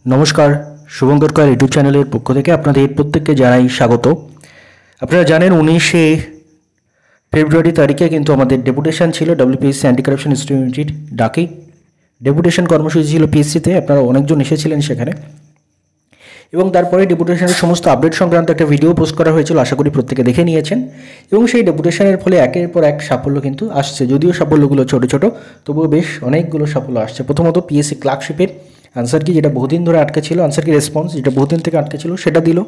नमस्कार शुभंकर call YouTube channel पक्ष থেকে আপনাদের প্রত্যেককে জানাই স্বাগত। আপনারা জানেন 19 ফেব্রুয়ারি তারিখে কিন্তু আমাদের ডেপুটেশন ছিল ডব্লিউপিএসসি অ্যান্টি কারাপশন ইনস্টিটিউটের ডাকে ডেপুটেশন কর্মসূচি ছিল পিএসসিতে। আপনারা অনেকজন এসেছিলেন সেখানে এবং তারপরে ডেপুটেশনের সমস্ত আপডেট সংক্রান্ত একটা ভিডিও পোস্ট করা হয়েছিল, আশা করি প্রত্যেকে দেখে নিয়েছেন। এবং সেই ডেপুটেশনের ফলে একের পর এক সাফল্য কিন্তু আসছে, যদিও সাফল্যগুলো ছোট ছোট তবুও বেশ অনেকগুলো সাফল্য আসছে। প্রথমত পিএসসি ক্লার্কশিপের আনসার কি, যেটা বহুদিন ধরে আটকে ছিল, আনসার কি রেসপন্স যেটা বহুদিন থেকে আটকে ছিল সেটা দিল।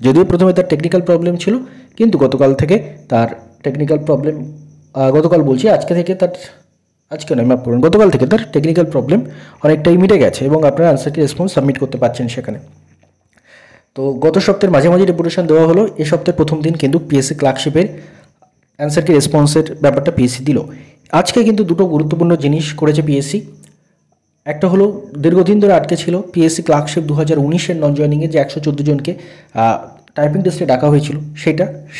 যদিও প্রথমে তার টেকনিক্যাল প্রবলেম ছিল, কিন্তু গতকাল থেকে তার টেকনিক্যাল প্রবলেম গতকাল বলছি আজকে থেকে তার আজকে নয় মাফ করুন গতকাল থেকে তার টেকনিক্যাল প্রবলেম অনেকটাই মিটে গেছে এবং আপনারা আনসার কি রেসপন্স সাবমিট করতে পারছেন সেখানে। তো গত সপ্তাহের মাঝামাঝি ডেপুটেশন দেওয়া হলো, এই সপ্তাহের প্রথম দিন কিন্তু পিএসসি ক্লার্কশিপের অ্যান্সার কি রেসপন্সের ব্যাপারটা পিএসসি দিল। আজকে কিন্তু দুটো গুরুত্বপূর্ণ জিনিস করেছে পিএসসি। একটা হলো দীর্ঘদিন ধরে আটকে ছিল পিএসসি ক্লার্কশিপ 2019-এর নন জয়েনিংয়ে যে 114 জনকে টাইপিং টেস্টে ডাকা হয়েছিল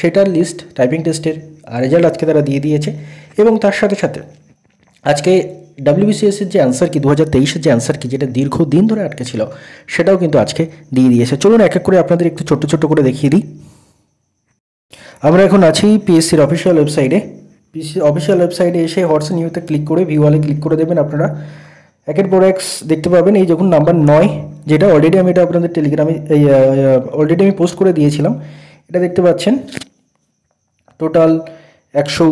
সেটার লিস্ট, টাইপিং টেস্টের রেজাল্ট আজকে তারা দিয়ে দিয়েছে। এবং তার সাথে সাথে আজকে ডব্লিউবিসিএসের যে অ্যান্সার কি 2023-এর যে অ্যান্সার কি যেটা দীর্ঘদিন ধরে আটকে ছিল সেটাও কিন্তু আজকে দিয়ে দিয়েছে। চলুন এক এক করে আপনাদের একটু ছোট্ট ছোট্ট করে দেখিয়ে দিই। আমরা এখন আছি পিএসসির অফিসিয়াল ওয়েবসাইটে। পিএসসি অফিসিয়াল ওয়েবসাইটে এসে হোয়াটস নিউতে ক্লিক করে ভিউ ওয়ালে ক্লিক করে দেবেন। আপনারা একের পর এক দেখতে পাবেন। এই যখন নাম্বার 9, যেটা অলরেডি আমি এটা আপনাদের টেলিগ্রামে অলরেডি আমি পোস্ট করে দিয়েছিলাম, এটা দেখতে পাচ্ছেন টোটাল 100,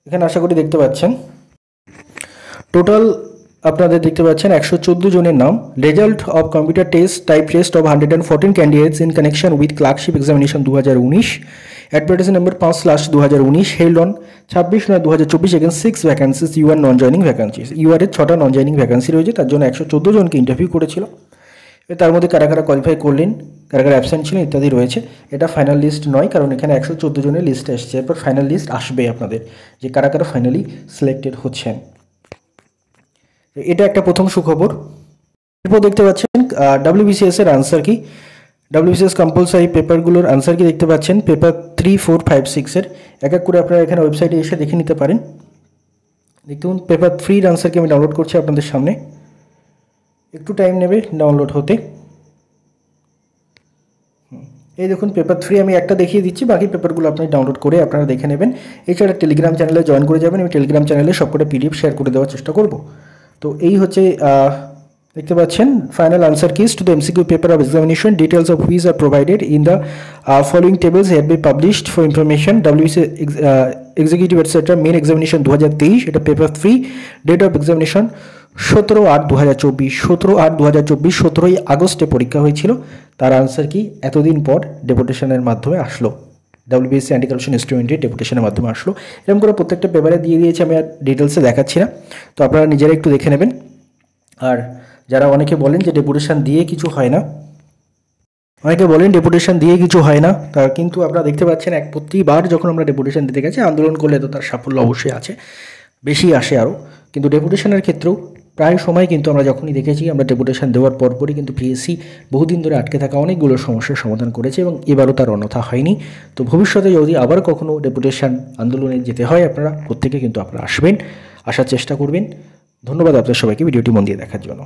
এখানে আশা করি দেখতে পাচ্ছেন টোটাল আপনাদের দেখতে পাচ্ছেন 114 জনের নাম। Result of computer test type test of 114 candidates in connection with clerkship examination 2019, advertisement number 5/2019, held on 26/9/2024 against 6 vacancies UR non joining vacancies. ইউআরের 6টা নন জয়নিং ভ্যাকেন্সি রয়েছে, তার জন্য 114 জনকে ইন্টারভিউ করেছিল। তার মধ্যে কারা কারা কোয়ালিফাই করলেন, কারা কারা অ্যাবসেন্ট ছিলেন ইত্যাদি রয়েছে। এটা ফাইনাল লিস্ট নয়, কারণ এখানে 114 জনের লিস্ট এসছে। এরপর ফাইনাল লিস্ট আসবে আপনাদের, যে কারা কারা ফাইনালি সিলেক্টেড হচ্ছেন। এটা একটা প্রথম সুখবর। এরপর দেখতে পাচ্ছেন ডব্লিউবিসিএস এর আনসার কি, ডব্লিউবিসিএস কম্পালসারি পেপারগুলোর আনসার কি দেখতে পাচ্ছেন। পেপার 3, 4, 5, 6-এর এক এক করে আপনারা এখানে ওয়েবসাইটে এসে দেখে নিতে পারেন। দেখুন পেপার 3-র আনসার কি আমি ডাউনলোড করছি আপনাদের সামনে, একটু টাইম নেবে ডাউনলোড হতে। এই দেখুন পেপার 3 আমি একটা দেখিয়ে দিচ্ছি, বাকি পেপারগুলো আপনি ডাউনলোড করে আপনারা দেখে নেবেন। এছাড়া টেলিগ্রাম চ্যানেলে জয়েন করে যাবেন, আমি টেলিগ্রাম চ্যানেলে সবকটা পিডিএফ শেয়ার করে দেওয়ার চেষ্টা করব। তো এই হচ্ছে দেখতে পাচ্ছেন final answer keys to the MCQ paper of examination, details of which are provided in the following tables have been published for information. WBC executive et cetera main examination 2023, এটা পেপার 3, ডেট অফ এক্সামিনেশন 17/8/2024, 17/8/2024, 17ই আগস্টে পরীক্ষা হয়েছিল। তার answer কি এতদিন পর ডেপুটেশনের মাধ্যমে আসলো, ডব্লিউবিএসসি অ্যান্টি কারাপশন ইনস্টিটিউটের ডেপুটেশনের মাধ্যমে আসলো। এরকম করে প্রত্যেকটা পেপারে দিয়ে দিয়েছে, আমি আর ডিটেলসে দেখাচ্ছি না, তো আপনারা নিজেরা একটু দেখে নেবেন। আর যারা অনেকে বলেন যে ডেপুটেশন দিয়ে কিছু হয় না, তার কিন্তু আপনারা দেখতে পাচ্ছেন প্রতিবার যখন আমরা ডেপুটেশন দিতে গেছি, আন্দোলন করলে তো তার সাফল্য অবশ্যই আছে, বেশি আসে আরও। কিন্তু ডেপুটেশনের ক্ষেত্রেও প্রায় সময় কিন্তু আমরা যখনই দেখেছি, আমরা ডেপুটেশন দেওয়ার পরপরই কিন্তু পিএসসি বহুদিন ধরে আটকে থাকা অনেকগুলো সমস্যার সমাধান করেছে এবং এবারও তার অন্যথা হয়নি। তো ভবিষ্যতে যদি আবার কখনও ডেপুটেশন আন্দোলনে যেতে হয়, আপনারা প্রত্যেকে কিন্তু আপনারা আসবেন, আসার চেষ্টা করবেন। ধন্যবাদ আপনাদের সবাইকে ভিডিওটি মন দিয়ে দেখার জন্য।